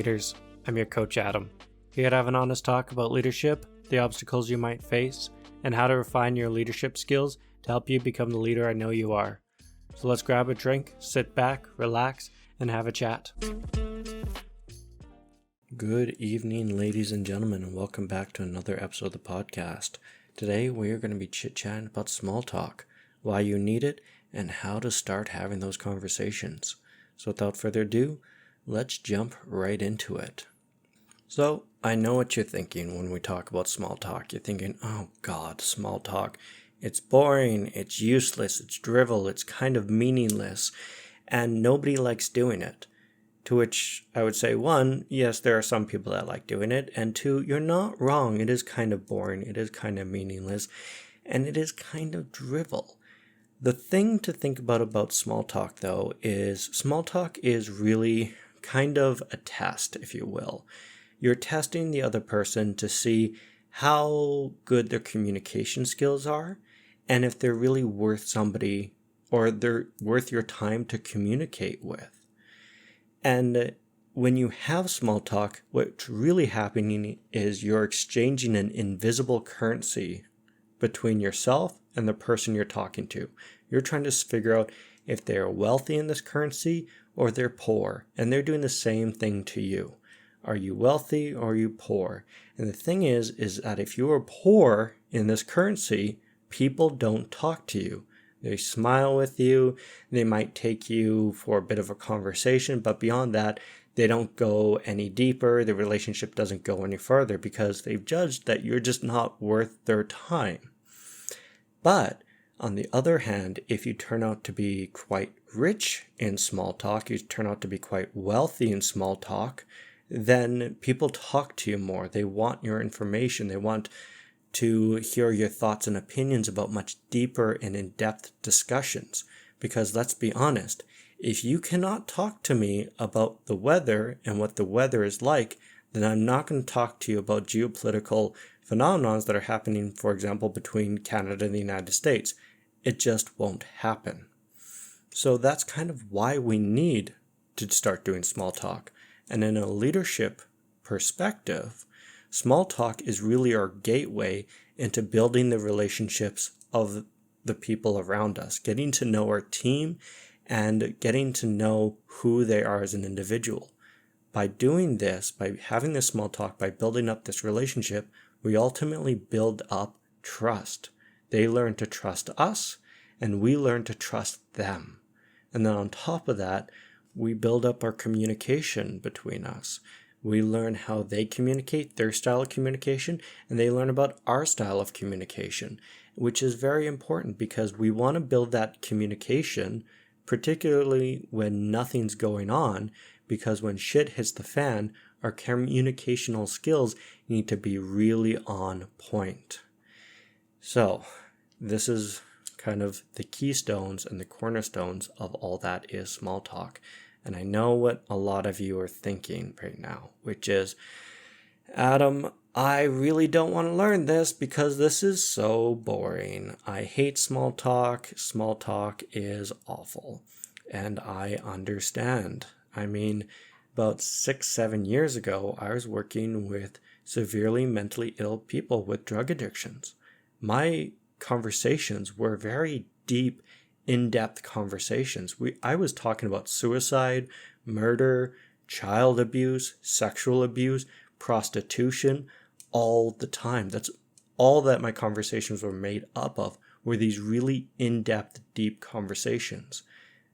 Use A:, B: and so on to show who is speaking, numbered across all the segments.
A: leaders. I'm your coach Adam, here to have an honest talk about leadership, the obstacles you might face, and how to refine your leadership skills to help you become the leader I know you are. So let's grab a drink, sit back, relax, and have a chat. Good evening, ladies and gentlemen, and welcome back to another episode of the podcast. Today we are going to be chit-chatting about small talk, why you need it, and how to start having those conversations. So without further ado, let's jump right into it. So I know what you're thinking when we talk about small talk. You're thinking, oh God, small talk. It's boring, it's useless, it's drivel, it's kind of meaningless, and nobody likes doing it. To which I would say, one, yes, there are some people that like doing it, and two, you're not wrong. It is kind of boring, it is kind of meaningless, and it is kind of drivel. The thing to think about small talk, though, is small talk is really kind of a test, if you will. You're testing the other person to see how good their communication skills are, and if they're really worth somebody, or they're worth your time to communicate with. And when you have small talk, what's really happening is you're exchanging an invisible currency between yourself and the person you're talking to. You're trying to figure out if they're wealthy in this currency or they're poor, and they're doing the same thing to you. Are you wealthy or are you poor? And the thing is that if you are poor in this currency, people don't talk to you. They smile with you, they might take you for a bit of a conversation, but beyond that, they don't go any deeper, the relationship doesn't go any further because they've judged that you're just not worth their time. But on the other hand, if you turn out to be quite rich in small talk, you turn out to be quite wealthy in small talk, then people talk to you more. They want your information. They want to hear your thoughts and opinions about much deeper and in-depth discussions. Because let's be honest, if you cannot talk to me about the weather and what the weather is like, then I'm not going to talk to you about geopolitical phenomena that are happening, for example, between Canada and the United States. It just won't happen. So that's kind of why we need to start doing small talk. And in a leadership perspective, small talk is really our gateway into building the relationships of the people around us, getting to know our team and getting to know who they are as an individual. By doing this, by having this small talk, by building up this relationship, we ultimately build up trust. They learn to trust us, and we learn to trust them. And then on top of that, we build up our communication between us. We learn how they communicate, their style of communication, and they learn about our style of communication, which is very important because we want to build that communication, particularly when nothing's going on, because when shit hits the fan, our communicational skills need to be really on point. So, this is kind of the keystones and the cornerstones of all that is small talk. And I know what a lot of you are thinking right now, which is, Adam, I really don't want to learn this because this is so boring. I hate small talk. Small talk is awful. And I understand. I mean, about 6-7 years ago, I was working with severely mentally ill people with drug addictions. My conversations were very deep, in-depth conversations. I was talking about suicide, murder, child abuse, sexual abuse, prostitution, all the time. That's all that my conversations were made up of, were these really in-depth, deep conversations.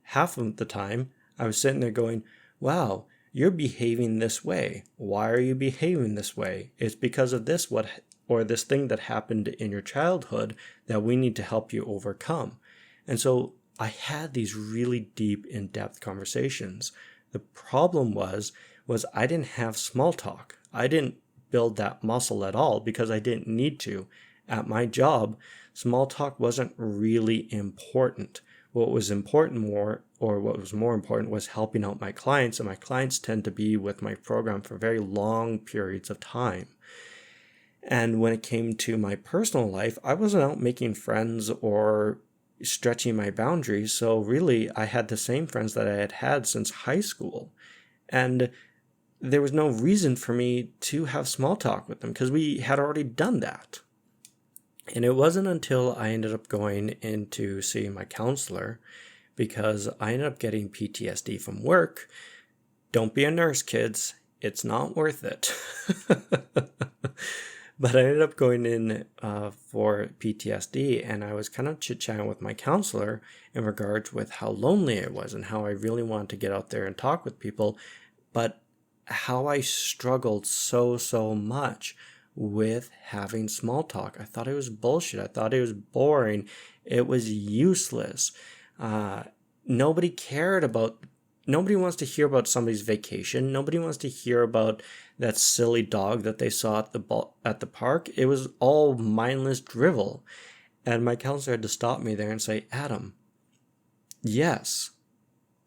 A: Half of the time, I was sitting there going, wow, you're behaving this way. Why are you behaving this way? It's because of this this thing that happened in your childhood that we need to help you overcome. And so I had these really deep, in-depth conversations. The problem was I didn't have small talk. I didn't build that muscle at all because I didn't need to. At my job, small talk wasn't really important. What was more important was helping out my clients, and my clients tend to be with my program for very long periods of time. And when it came to my personal life, I wasn't out making friends or stretching my boundaries. So really, I had the same friends that I had had since high school. And there was no reason for me to have small talk with them because we had already done that. And it wasn't until I ended up going into seeing my counselor, because I ended up getting PTSD from work. Don't be a nurse, kids. It's not worth it. But I ended up going in for PTSD, and I was kind of chit-chatting with my counselor in regards with how lonely I was and how I really wanted to get out there and talk with people, but how I struggled so much with having small talk. I thought it was bullshit. I thought it was boring. It was useless. Nobody wants to hear about somebody's vacation. Nobody wants to hear about that silly dog that they saw at the park. It was all mindless drivel. And my counselor had to stop me there and say, Adam, yes,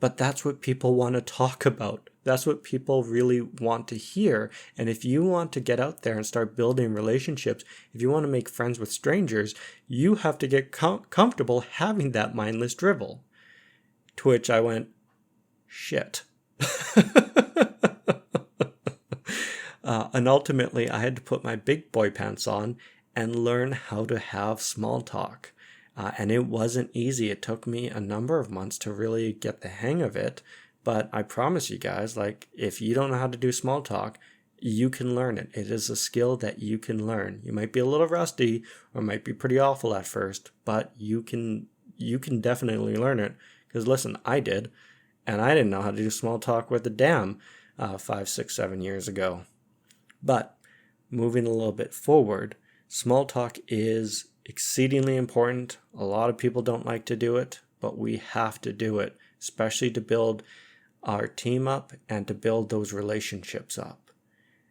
A: but that's what people want to talk about. That's what people really want to hear. And if you want to get out there and start building relationships, if you want to make friends with strangers, you have to get comfortable having that mindless drivel. To which I went, shit. And ultimately, I had to put my big boy pants on and learn how to have small talk. And it wasn't easy. It took me a number of months to really get the hang of it. But I promise you guys, like, if you don't know how to do small talk, you can learn it. It is a skill that you can learn. You might be a little rusty or might be pretty awful at first, but you can definitely learn it. Because listen, I did, and I didn't know how to do small talk with a damn 5, 6, 7 years ago. But moving a little bit forward, small talk is exceedingly important. A lot of people don't like to do it, but we have to do it, especially to build our team up and to build those relationships up.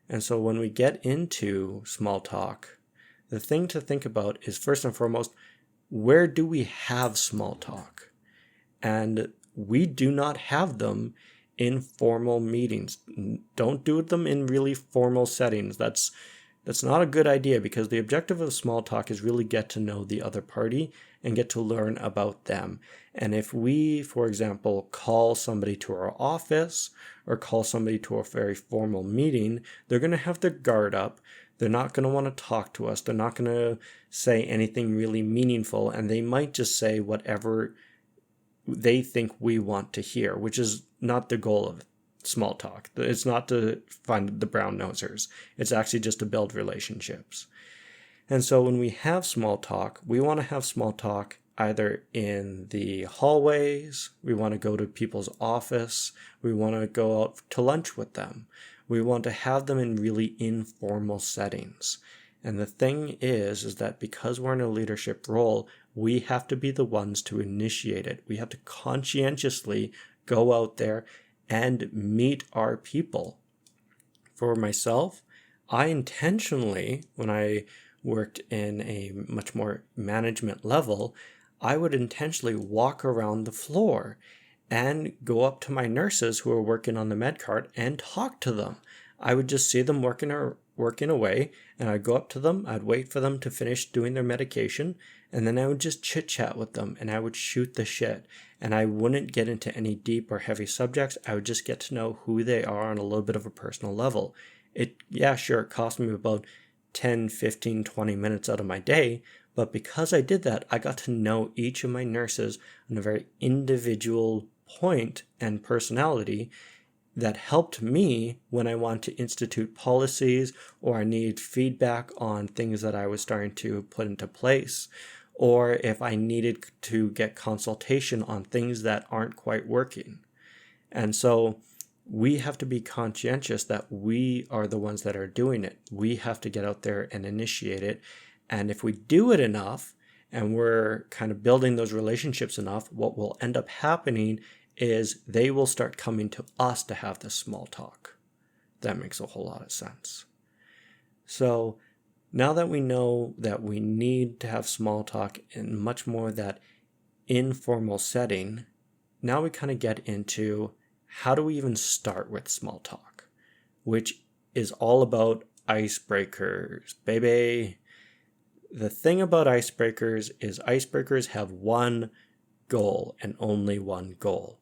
A: And so when we get into small talk, the thing to think about is, first and foremost, where do we have small talk? And we do not have them in formal meetings. Don't do them in really formal settings. That's not a good idea, because the objective of small talk is really get to know the other party and get to learn about them. And if we, for example, call somebody to our office or call somebody to a very formal meeting, they're going to have their guard up. They're not going to want to talk to us. They're not going to say anything really meaningful, and they might just say whatever they think we want to hear, which is not the goal of small talk. It's not to find the brown nosers. It's actually just to build relationships. And so when we have small talk, we want to have small talk either in the hallways, we want to go to people's office, we want to go out to lunch with them. We want to have them in really informal settings. And the thing is that because we're in a leadership role, we have to be the ones to initiate it. We have to conscientiously go out there and meet our people. For myself, I intentionally, when I worked in a much more management level, I would intentionally walk around the floor and go up to my nurses who were working on the med cart and talk to them. I would just see them working away, and I'd go up to them, I'd wait for them to finish doing their medication, and then I would just chit chat with them, and I would shoot the shit. And I wouldn't get into any deep or heavy subjects. I would just get to know who they are on a little bit of a personal level. It cost me about 10, 15, 20 minutes out of my day, but because I did that, I got to know each of my nurses on a very individual point and personality that helped me when I want to institute policies, or I need feedback on things that I was starting to put into place, or if I needed to get consultation on things that aren't quite working. And so we have to be conscientious that we are the ones that are doing it. We have to get out there and initiate it. And if we do it enough and we're kind of building those relationships enough, what will end up happening is they will start coming to us to have this small talk. That makes a whole lot of sense. So now that we know that we need to have small talk in much more that informal setting, now we kind of get into how do we even start with small talk, which is all about icebreakers, baby. The thing about icebreakers is icebreakers have one goal and only one goal.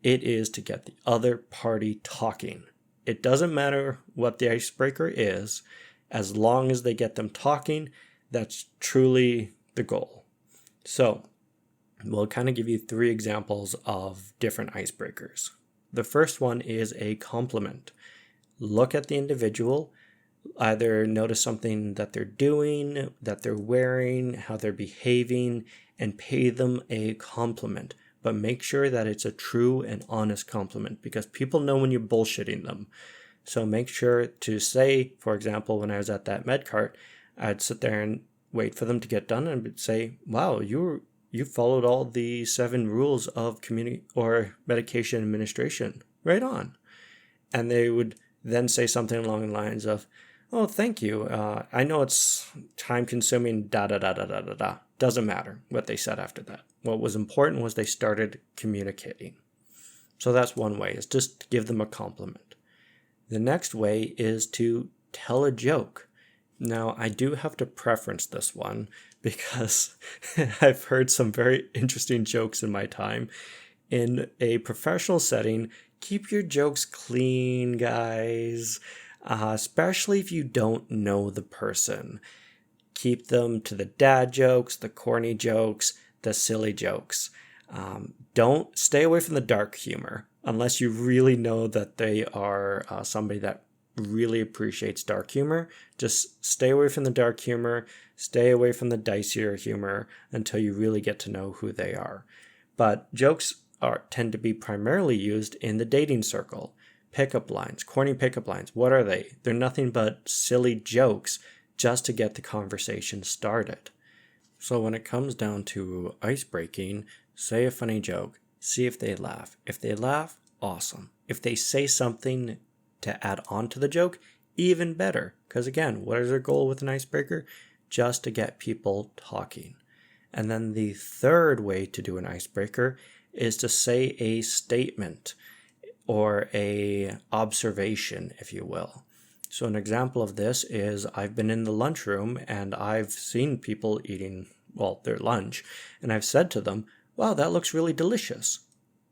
A: It is to get the other party talking. It doesn't matter what the icebreaker is, as long as they get them talking, that's truly the goal. So we'll kind of give you 3 examples of different icebreakers. The first one is a compliment. Look at the individual, either notice something that they're doing, that they're wearing, how they're behaving, and pay them a compliment. But make sure that it's a true and honest compliment, because people know when you're bullshitting them. So make sure to say, for example, when I was at that med cart, I'd sit there and wait for them to get done and say, wow, you followed all the 7 rules of community or medication administration. Right on. And they would then say something along the lines of, oh, thank you. I know it's time consuming, da da da da da da da. Doesn't matter what they said after that. What was important was they started communicating. So that's one way, is just to give them a compliment. The next way is to tell a joke. Now, I do have to preference this one because I've heard some very interesting jokes in my time. In a professional setting, keep your jokes clean, guys, especially if you don't know the person. Keep them to the dad jokes, the corny jokes, the silly jokes. Don't stay away from the dark humor unless you really know that they are somebody that really appreciates dark humor. Just stay away from the dark humor, stay away from the dicier humor until you really get to know who they are. But jokes tend to be primarily used in the dating circle. Pickup lines, corny pickup lines, what are they? They're nothing but silly jokes just to get the conversation started. So when it comes down to ice breaking, say a funny joke, see if they laugh. If they laugh, awesome. If they say something to add on to the joke, even better. Because again, what is their goal with an icebreaker? Just to get people talking. And then the third way to do an icebreaker is to say a statement or a observation, if you will. So an example of this is I've been in the lunchroom and I've seen people eating, their lunch, and I've said to them, wow, that looks really delicious.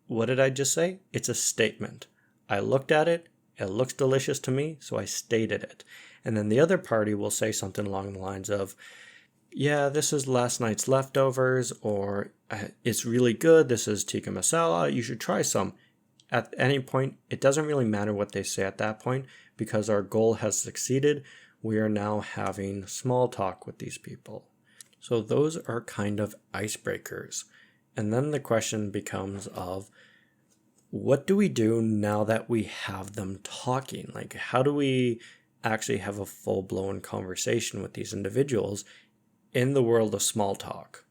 A: What did I just say? It's a statement. I looked at it, it looks delicious to me, so I stated it. And then the other party will say something along the lines of, yeah, this is last night's leftovers, or it's really good, this is tikka masala, you should try some. At any point, it doesn't really matter what they say at that point, because our goal has succeeded. We are now having small talk with these people. So those are kind of icebreakers. And then the question becomes of, what do we do now that we have them talking? Like, how do we actually have a full-blown conversation with these individuals in the world of small talk?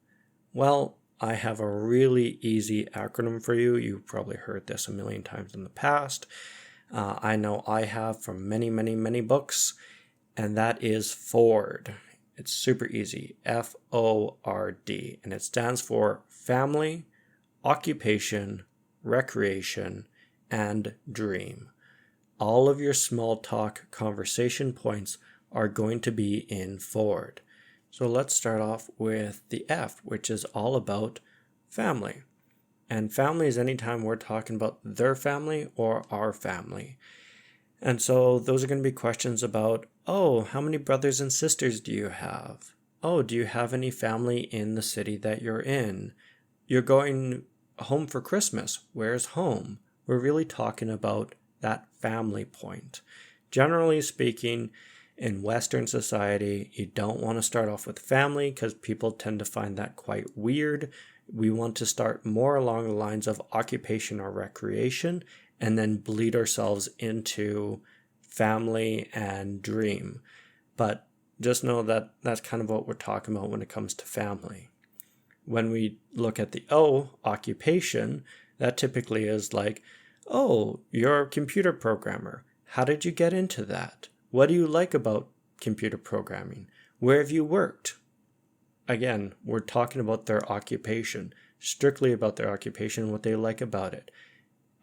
A: Well, I have a really easy acronym for you. You've probably heard this a million times in the past. I know I have from many, many, many books, and that is FORD. It's super easy, FORD, and it stands for family, occupation, recreation, and dream. All of your small talk conversation points are going to be in FORD. So let's start off with the F, which is all about family. And family is anytime we're talking about their family or our family. And so those are going to be questions about, oh, how many brothers and sisters do you have? Oh, do you have any family in the city that you're in? You're going home for Christmas. Where's home? We're really talking about that family point. Generally speaking, in Western society, you don't want to start off with family because people tend to find that quite weird. We want to start more along the lines of occupation or recreation and then bleed ourselves into family and dream. But just know that that's kind of what we're talking about when it comes to family. When we look at the O, occupation, that typically is like, oh, you're a computer programmer. How did you get into that? What do you like about computer programming? Where have you worked? Again, we're talking about their occupation, strictly about their occupation and what they like about it.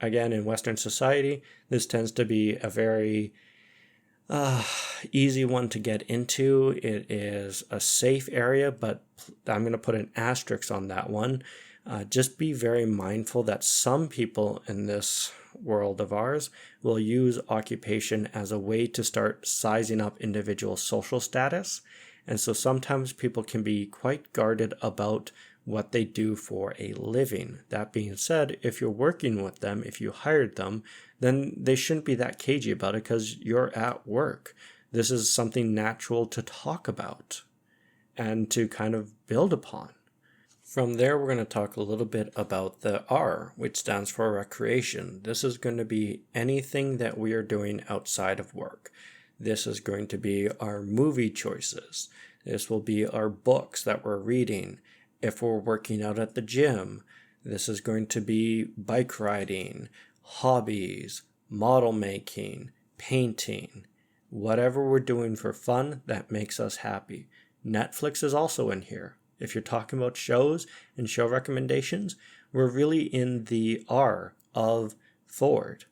A: Again, in Western society, this tends to be a very easy one to get into. It is a safe area, but I'm going to put an asterisk on that one. Just be very mindful that some people in this world of ours will use occupation as a way to start sizing up individual social status. And so sometimes people can be quite guarded about what they do for a living. That being said, if you're working with them, if you hired them, then they shouldn't be that cagey about it because you're at work. This is something natural to talk about and to kind of build upon. From there, we're going to talk a little bit about the R, which stands for recreation. This is going to be anything that we are doing outside of work. This is going to be our movie choices. This will be our books that we're reading. If we're working out at the gym, this is going to be bike riding, hobbies, model making, painting, whatever we're doing for fun that makes us happy. Netflix is also in here. If you're talking about shows and show recommendations, we're really in the R of Ford.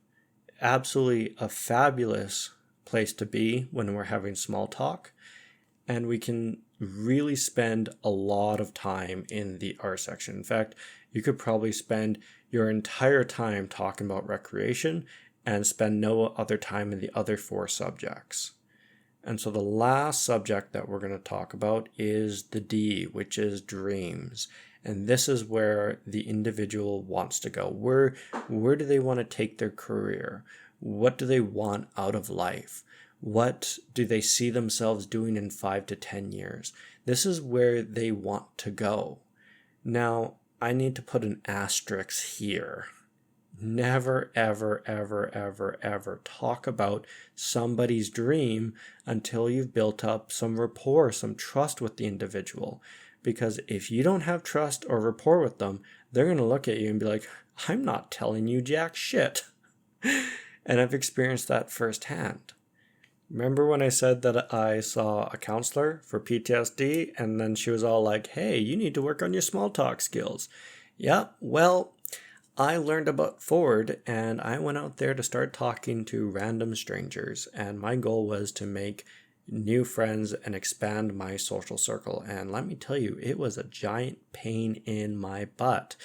A: Absolutely a fabulous place to be when we're having small talk. And we can really spend a lot of time in the R section. In fact, you could probably spend your entire time talking about recreation and spend no other time in the other 4 subjects. And so the last subject that we're going to talk about is the D, which is dreams. And this is where the individual wants to go. Where do they want to take their career? What do they want out of life? What do they see themselves doing in 5 to 10 years? This is where they want to go. Now, I need to put an asterisk here. Never, ever, ever, ever, ever talk about somebody's dream until you've built up some rapport, some trust with the individual. Because if you don't have trust or rapport with them, they're going to look at you and be like, I'm not telling you jack shit. And I've experienced that firsthand. Remember when I said that I saw a counselor for PTSD and then she was all like, hey, you need to work on your small talk skills. Yeah, well, I learned about Ford and I went out there to start talking to random strangers. And my goal was to make new friends and expand my social circle. And let me tell you, it was a giant pain in my butt.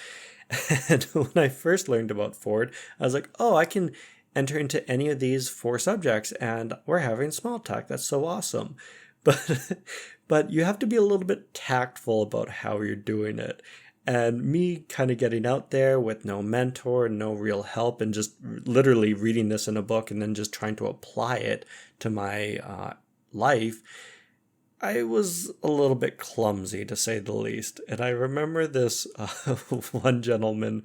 A: And when I first learned about Ford, I was like, oh, I can enter into any of these 4 subjects and we're having small talk. That's so awesome. But you have to be a little bit tactful about how you're doing it. And me kind of getting out there with no mentor, no real help, and just literally reading this in a book and then just trying to apply it to my life, I was a little bit clumsy, to say the least. And I remember this one gentleman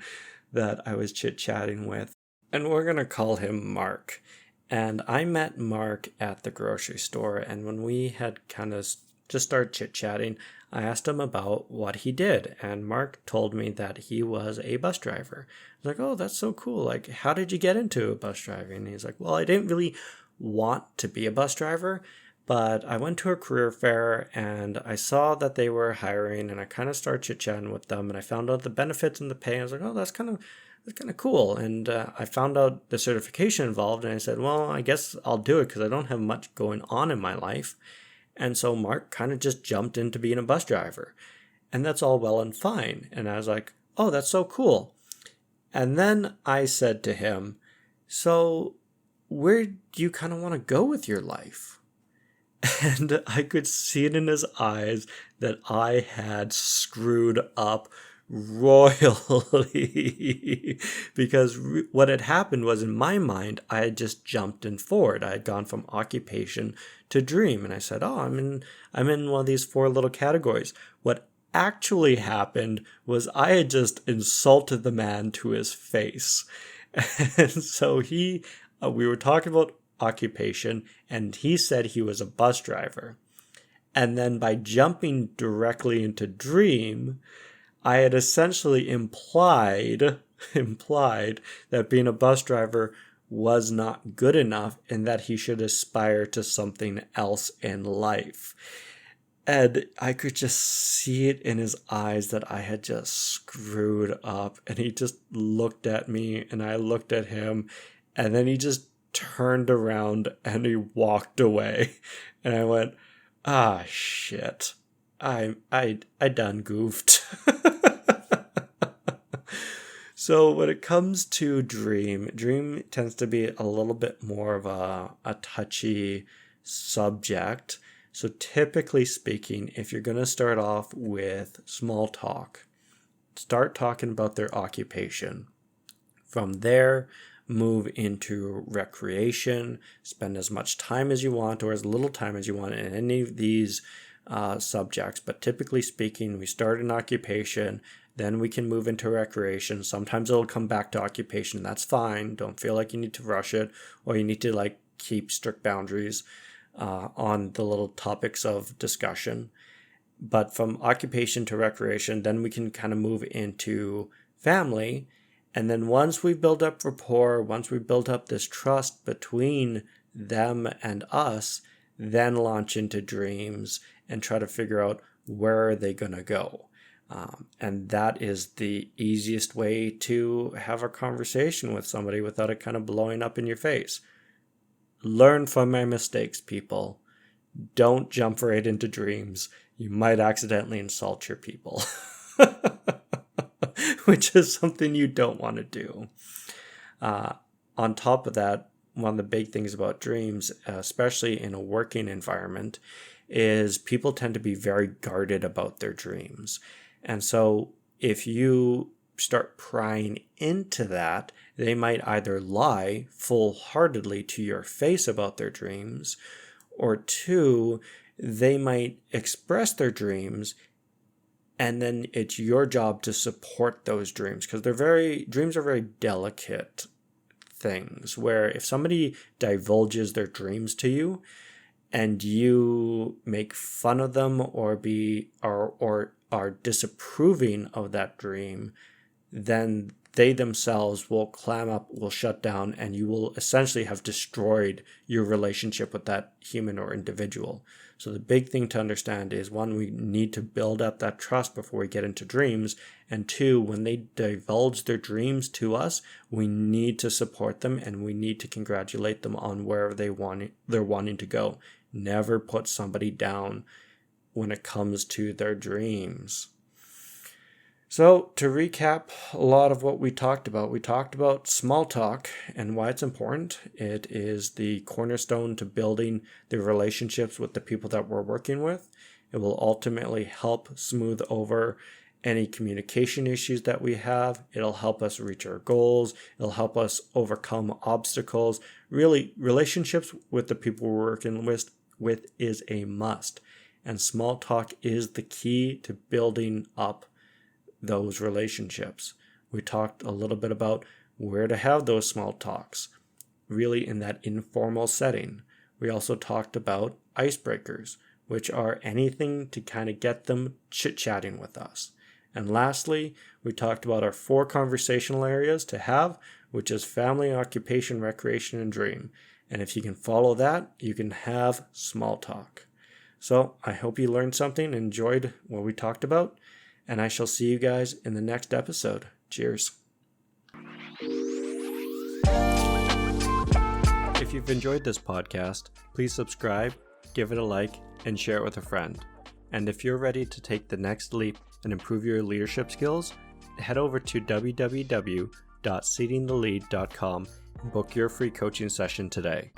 A: that I was chit-chatting with, and we're going to call him Mark. And I met Mark at the grocery store, and when we had kind of just started chit-chatting, I asked him about what he did, and Mark told me that he was a bus driver. I was like, oh, that's so cool. Like, how did you get into bus driving? And he's like, well, I didn't really want to be a bus driver, but I went to a career fair and I saw that they were hiring, and I kind of started chit-chatting with them, and I found out the benefits and the pay. I was like, oh, that's kind of cool. And I found out the certification involved, and I said, well, I guess I'll do it because I don't have much going on in my life. And so Mark kind of just jumped into being a bus driver. And that's all well and fine. And I was like, oh, that's so cool. And then I said to him, so where do you kind of want to go with your life? And I could see it in his eyes that I had screwed up royally. Because what had happened was, in my mind, I had just jumped in forward. I had gone from occupation to dream, and I said, oh, I'm in one of these 4 little categories. What actually happened was I had just insulted the man to his face. And so we were talking about occupation, and he said he was a bus driver. And then by jumping directly into dream, I had essentially implied that being a bus driver was not good enough and that he should aspire to something else in life. And I could just see it in his eyes that I had just screwed up. And he just looked at me and I looked at him, and then he just turned around and he walked away. And I went, ah, shit. I done goofed. So when it comes to dream tends to be a little bit more of a touchy subject. So typically speaking, if you're going to start off with small talk, start talking about their occupation. From there, move into recreation, spend as much time as you want or as little time as you want in any of these subjects. But typically speaking, we start in occupation, then we can move into recreation. Sometimes it'll come back to occupation. That's fine. Don't feel like you need to rush it or you need to keep strict boundaries on the little topics of discussion. But from occupation to recreation, then we can kind of move into family. And then once we build up rapport, once we build up this trust between them and us, then launch into dreams and try to figure out where are they going to go. And that is the easiest way to have a conversation with somebody without it kind of blowing up in your face. Learn from my mistakes, people. Don't jump right into dreams. You might accidentally insult your people, which is something you don't want to do. On top of that, one of the big things about dreams, especially in a working environment, is people tend to be very guarded about their dreams. And so if you start prying into that, they might either lie full-heartedly to your face about their dreams, or two, they might express their dreams, and then it's your job to support those dreams, because dreams are very delicate things, where if somebody divulges their dreams to you and you make fun of them or are disapproving of that dream, then they themselves will clam up, will shut down, and you will essentially have destroyed your relationship with that human or individual. So the big thing to understand is, one, we need to build up that trust before we get into dreams. And two, when they divulge their dreams to us, we need to support them and we need to congratulate them on where they're wanting to go. Never put somebody down when it comes to their dreams. So to recap a lot of what we talked about small talk and why it's important. It is the cornerstone to building the relationships with the people that we're working with. It will ultimately help smooth over any communication issues that we have. It'll help us reach our goals. It'll help us overcome obstacles. Really, relationships with the people we're working with is a must. And small talk is the key to building up those relationships. We talked a little bit about where to have those small talks, really in that informal setting. We also talked about icebreakers, which are anything to kind of get them chit-chatting with us. And lastly, we talked about our 4 conversational areas to have, which is family, occupation, recreation, and dream. And if you can follow that, you can have small talk. So I hope you learned something, enjoyed what we talked about, and I shall see you guys in the next episode. Cheers. If you've enjoyed this podcast, please subscribe, give it a like, and share it with a friend. And if you're ready to take the next leap and improve your leadership skills, head over to www.seedingthelead.com and book your free coaching session today.